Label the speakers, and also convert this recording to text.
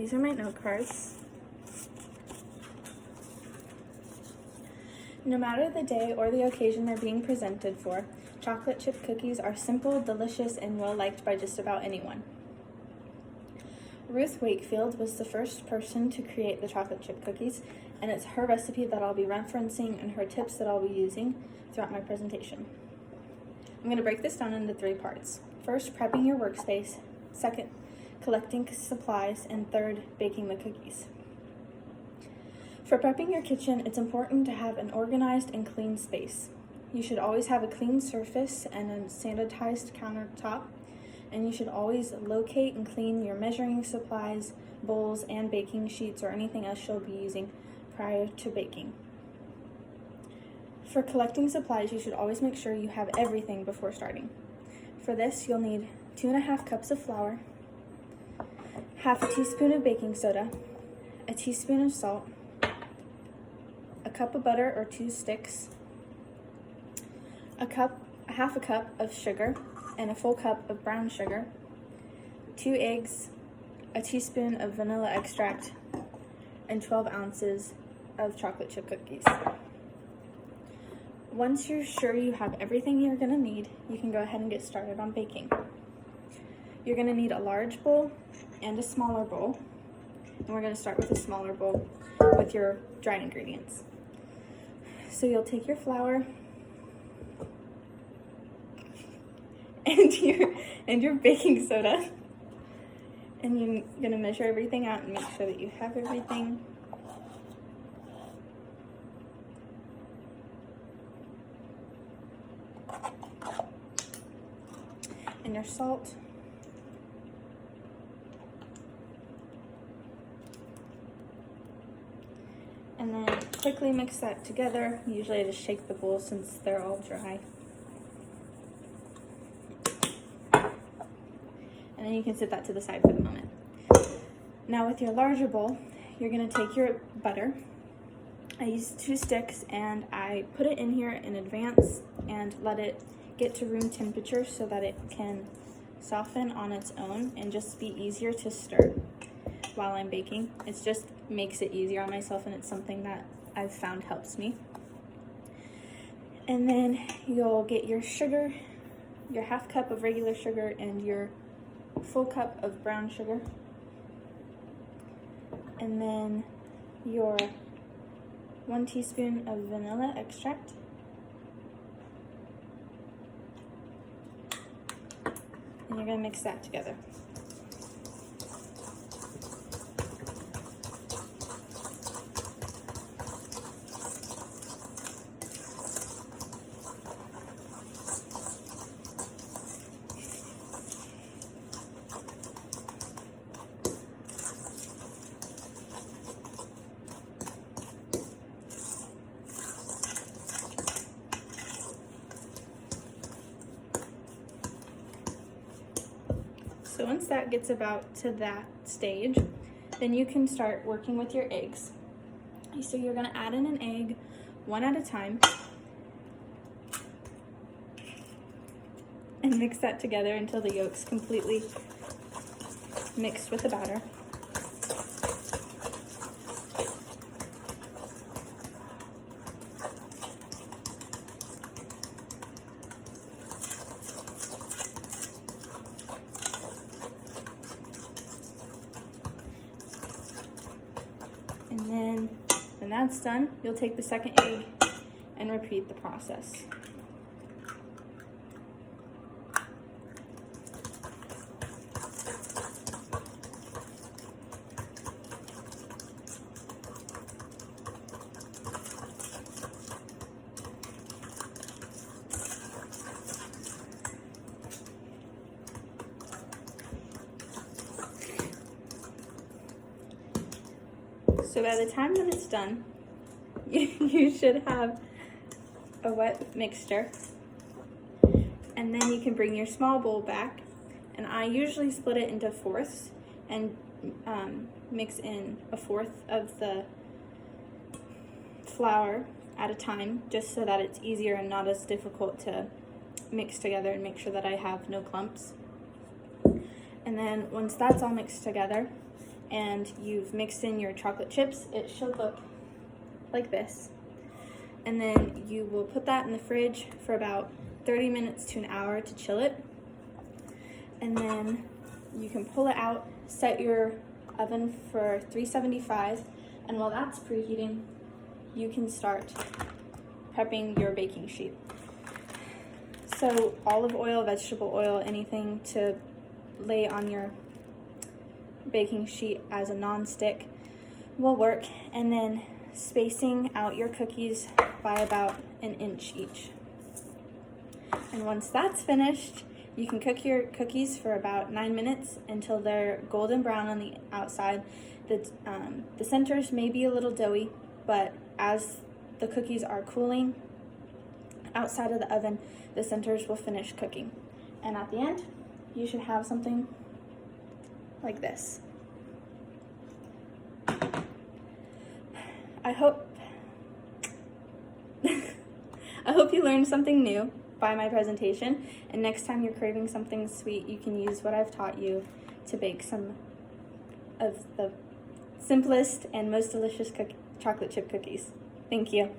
Speaker 1: These are my note cards. No matter the day or the occasion they're being presented for, chocolate chip cookies are simple, delicious, and well liked by just about anyone. Ruth Wakefield was the first person to create the chocolate chip cookies, and it's her recipe that I'll be referencing and her tips that I'll be using throughout my presentation. I'm going to break this down into 3 parts. First, prepping your workspace. Second, collecting supplies. And third, baking the cookies. For prepping your kitchen, it's important to have an organized and clean space. You should always have a clean surface and a sanitized countertop, and you should always locate and clean your measuring supplies, bowls, and baking sheets or anything else you'll be using prior to baking. For collecting supplies, you should always make sure you have everything before starting. For this, you'll need 2.5 cups of flour, half a teaspoon of baking soda, a teaspoon of salt, a cup of butter or 2 sticks, half a cup of sugar, and a full cup of brown sugar, 2 eggs, a teaspoon of vanilla extract, and 12 ounces of chocolate chip cookies. Once you're sure you have everything you're going to need, you can go ahead and get started on baking. You're going to need a large bowl and a smaller bowl, and we're going to start with a smaller bowl with your dried ingredients. So you'll take your flour and your baking soda, and you're going to measure everything out and make sure that you have everything. And your salt. And then quickly mix that together. Usually I just shake the bowl since they're all dry. And then you can set that to the side for the moment. Now with your larger bowl, you're going to take your butter. I used 2 sticks and I put it in here in advance and let it get to room temperature so that it can soften on its own and just be easier to stir while I'm baking. It just makes it easier on myself, and it's something that I've found helps me. And then you'll get your sugar, your half cup of regular sugar and your full cup of brown sugar, and then your 1 teaspoon of vanilla extract, and you're going to mix that together. So once that gets about to that stage, then you can start working with your eggs. So you're going to add in an egg 1 at a time and mix that together until the yolk's completely mixed with the batter. And then when that's done, you'll take the second egg and repeat the process. So by the time that it's done, you should have a wet mixture. And then you can bring your small bowl back. And I usually split it into fourths and mix in a fourth of the flour at a time, just so that it's easier and not as difficult to mix together and make sure that I have no clumps. And then once that's all mixed together, and you've mixed in your chocolate chips, it should look like this. And then you will put that in the fridge for about 30 minutes to an hour to chill it. And then you can pull it out, set your oven for 375, and while that's preheating, you can start prepping your baking sheet. So olive oil, vegetable oil, anything to lay on your baking sheet as a non-stick will work, and then spacing out your cookies by about an inch each. And once that's finished, you can cook your cookies for about 9 minutes until they're golden brown on the outside. The centers may be a little doughy, but as the cookies are cooling outside of the oven, the centers will finish cooking. And at the end, you should have something like this. I hope you learned something new by my presentation, and next time you're craving something sweet, you can use what I've taught you to bake some of the simplest and most delicious chocolate chip cookies. Thank you.